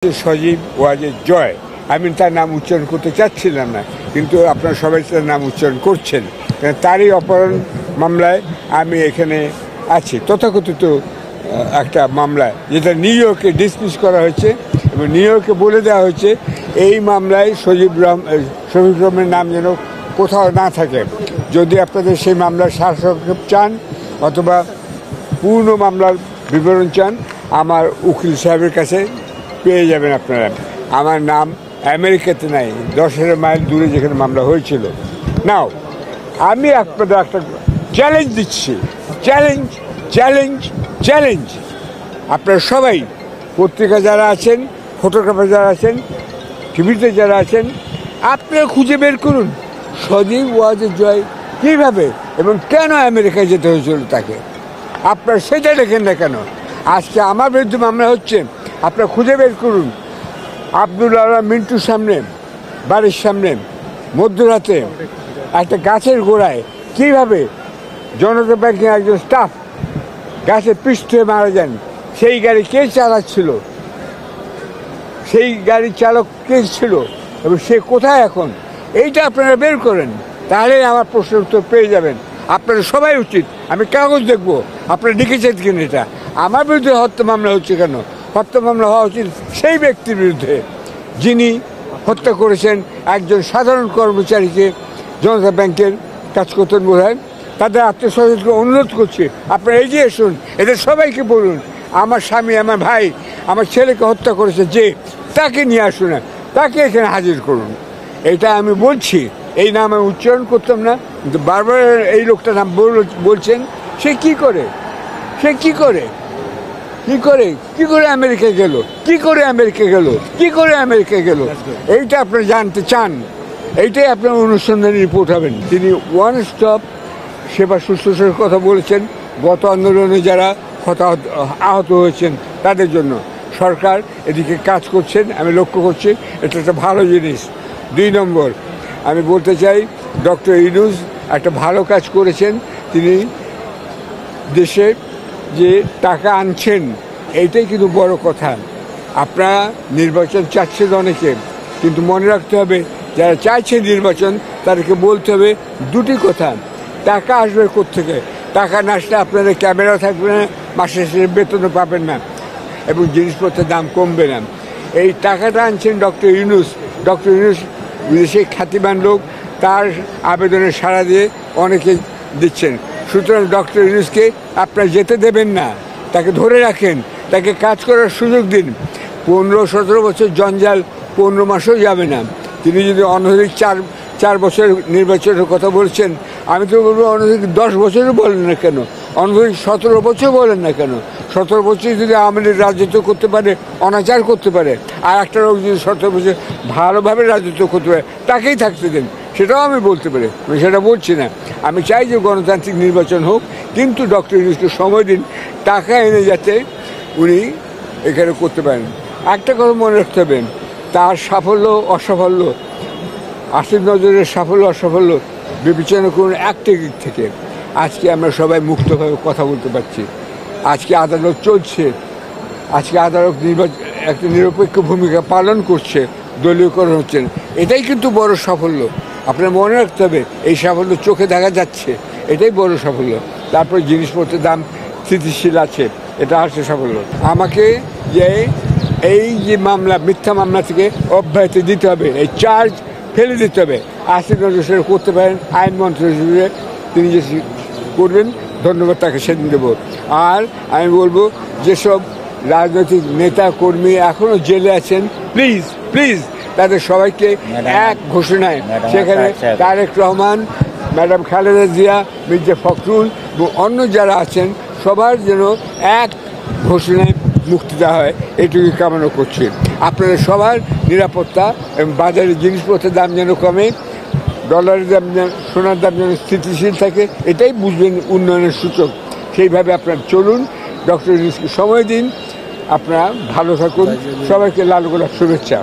সজীব ওয়াজেদ জয়, আমি তার নাম উচ্চারণ করতে চাচ্ছিলাম না, কিন্তু আপনারা সবাই তার নাম উচ্চারণ করছেন। তারই অপহরণ মামলায় আমি এখানে আছি, তথাকথিত একটা মামলায়, যেটা নিউ ইয়র্কে ডিসমিস করা হয়েছে এবং নিউ ইয়র্কে বলে দেওয়া হয়েছে এই মামলায় শফিক রহমানের নাম যেন কোথাও না থাকে। যদি আপনাদের সেই মামলার সারসংক্ষেপ চান অথবা পূর্ণ মামলার বিবরণ চান, আমার উকিল সাহেবের কাছে পেয়ে যাবেন আপনারা। আমার নাম আমেরিকাতে নাই, 10,000 মাইল দূরে যেখানে মামলা হয়েছিল। নাও আমি আপনাদের একটা চ্যালেঞ্জ দিচ্ছি, চ্যালেঞ্জ চ্যালেঞ্জ চ্যালেঞ্জ। আপনারা সবাই, পত্রিকা যারা আছেন, ফটোগ্রাফার যারা আছেন, টিভিতে যারা আছেন, আপনারা খুঁজে বের করুন সজীব ওয়াজেদ জয় কীভাবে এবং কেন আমেরিকায় যেতে হয়েছিল তাকে। আপনারা সেটা দেখেন না কেন? আজকে আমার বিরুদ্ধে মামলা হচ্ছে, আপনারা খুঁজে বের করুন। আব্দুল আলম মিন্টুর সামনে, বাড়ির সামনে মধ্যরাতে একটা গাছের গোড়ায় কীভাবে জনতা ব্যাংকের একজন স্টাফ গাছে পিষ্ট হয়ে মারা যান। সেই গাড়ি কে চালাচ্ছিল, সেই গাড়ির চালক কে ছিল এবং সে কোথায় এখন, এইটা আপনারা বের করেন, তাহলে আমার প্রশ্নের উত্তর পেয়ে যাবেন। আপনারা সবাই উচিত, আমি কাগজ দেখবো আপনারা লিখেছেন কিনা। এটা আমার বিরুদ্ধে হত্যা মামলা হচ্ছে কেন? হত্যা মামলা হওয়া উচিত সেই ব্যক্তির বিরুদ্ধে যিনি হত্যা করেছেন একজন সাধারণ কর্মচারীকে, জনতা ব্যাংকের কাজ করতেন বোধ হয়। তাদের আত্মীয়স্বজনকে অনুরোধ করছি, আপনারা এগিয়ে আসুন, এদের সবাইকে বলুন আমার স্বামী, আমার ভাই, আমার ছেলেকে হত্যা করেছে যে, তাকে নিয়ে আসুন, তাকে এখানে হাজির করুন। এটা আমি বলছি, এই নাম আমি উচ্চারণ করতাম না, কিন্তু বারবার এই লোকটার নাম বলছেন। সে কি করে, সে কি করে, কি করে, কি করে আমেরিকা গেল, কি করে আমেরিকা গেল, কি করে আমেরিকা গেল, এইটা আপনারা জানতে চান। এইটাই আপনার অনুসন্ধানী রিপোর্ট হবেন। তিনি ওয়ান স্টপ সেবা শুশ্রূষার কথা বলেছেন, গত আন্দোলনে যারা আহত হয়েছেন তাদের জন্য সরকার এদিকে কাজ করছেন, আমি লক্ষ্য করছি, এটা একটা ভালো জিনিস। 2 নম্বর, আমি বলতে চাই ডক্টর ইউনূস একটা ভালো কাজ করেছেন। তিনি দেশে যে টাকা আনছেন, এইটাই কিন্তু বড় কথা। আপনারা নির্বাচন চাচ্ছেন অনেকে, কিন্তু মনে রাখতে হবে যারা চাইছে নির্বাচন তাদেরকে বলতে হবে দুটি কথা। টাকা আসবে কোত্থেকে? টাকা না আসলে আপনাদের ক্যামেরা থাকবে না, মাসে শেষে বেতনও পাবেন না এবং জিনিসপত্রের দাম কমবে না। এই টাকাটা আনছেন ডক্টর ইউনূস। ডক্টর ইউনূস বিদেশে খ্যাতিমান লোক, তার আবেদনে সাড়া দিয়ে অনেকে দিচ্ছেন। সুতরাং ডক্টর ইউনূসকে আপনারা যেতে দেবেন না, তাকে ধরে রাখেন, তাকে কাজ করার সুযোগ দিন। 15-17 বছর জঞ্জাল 15 মাসেও যাবে না। তিনি যদি অনধিক 4 বছর নির্বাচনের কথা বলছেন, আমি তো বলবো অনধিক 10 বছরও বলেন না কেন, অনধিক 17 বছর বলেন না কেন। 17 বছর যদি আওয়ামী লীগ রাজত্ব করতে পারে, অনাচার করতে পারে, আর একটা লোক যদি 17 বছর ভালোভাবে রাজত্ব করতে পারে, তাকেই থাকতে দেন, সেটাও আমি বলতে পারি। আমি সেটা বলছি না, আমি চাই যে গণতান্ত্রিক নির্বাচন হোক, কিন্তু ডক্টর ইউনূসকে সময় দিন, টাকা এনে যাতে উনি এখানে করতে পারেন। একটা কথা মনে রাখতে হবে, তার সাফল্য অসাফল্য, আসিফ নজরের সাফল্য অসাফল্য বিবেচনা করুন একটা দিক থেকে। আজকে আমরা সবাই মুক্তভাবে কথা বলতে পারছি, আজকে আদালত চলছে, আজকে আদালত একটা নিরপেক্ষ ভূমিকা পালন করছে, দলীয়করণ হচ্ছে না, এটাই কিন্তু বড় সাফল্য। আপনার মনে রাখতে হবে এই সাফল্য চোখে দেখা যাচ্ছে, এটাই বড় সাফল্য। তারপরে জিনিসপত্রের দাম স্থিতিশীল আছে, এটা আসছে সাফল্য। আমাকে যে এই যে মামলা, মিথ্যা মামলা থেকে অব্যাহতি দিতে হবে, এই চার্জ ফেলে দিতে হবে। আসিফ নজর সেটা করতে পারেন, আইনমন্ত্রী হিসেবে তিনি যে করবেন, ধন্যবাদ তাকে সেদিন দেবো। আর আমি বলবো যেসব রাজনৈতিক নেতা কর্মী এখনও জেলে আছেন, প্লিজ প্লিজ তাদের সবাইকে এক ঘোষণায়, সেখানে তারেক রহমান, ম্যাডাম খালেদা জিয়া, মির্জা ফখরুল এবং অন্য যারা আছেন সবার যেন এক ঘোষণায় মুক্তি দেওয়া হয়, এটুকু কামনা করছি। আপনাদের সবার নিরাপত্তা এবং বাজারে জিনিসপত্রের দাম যেন কমে, ডলারের দাম যেন, সোনার দাম যেন স্থিতিশীল থাকে, এটাই বুঝবেন উন্নয়নের সূচক। সেইভাবে আপনারা চলুন, ডক্টর ইউনূসকে সময় দিন, আপনারা ভালো থাকুন। সবাইকে লাল গোলাপ শুভেচ্ছা।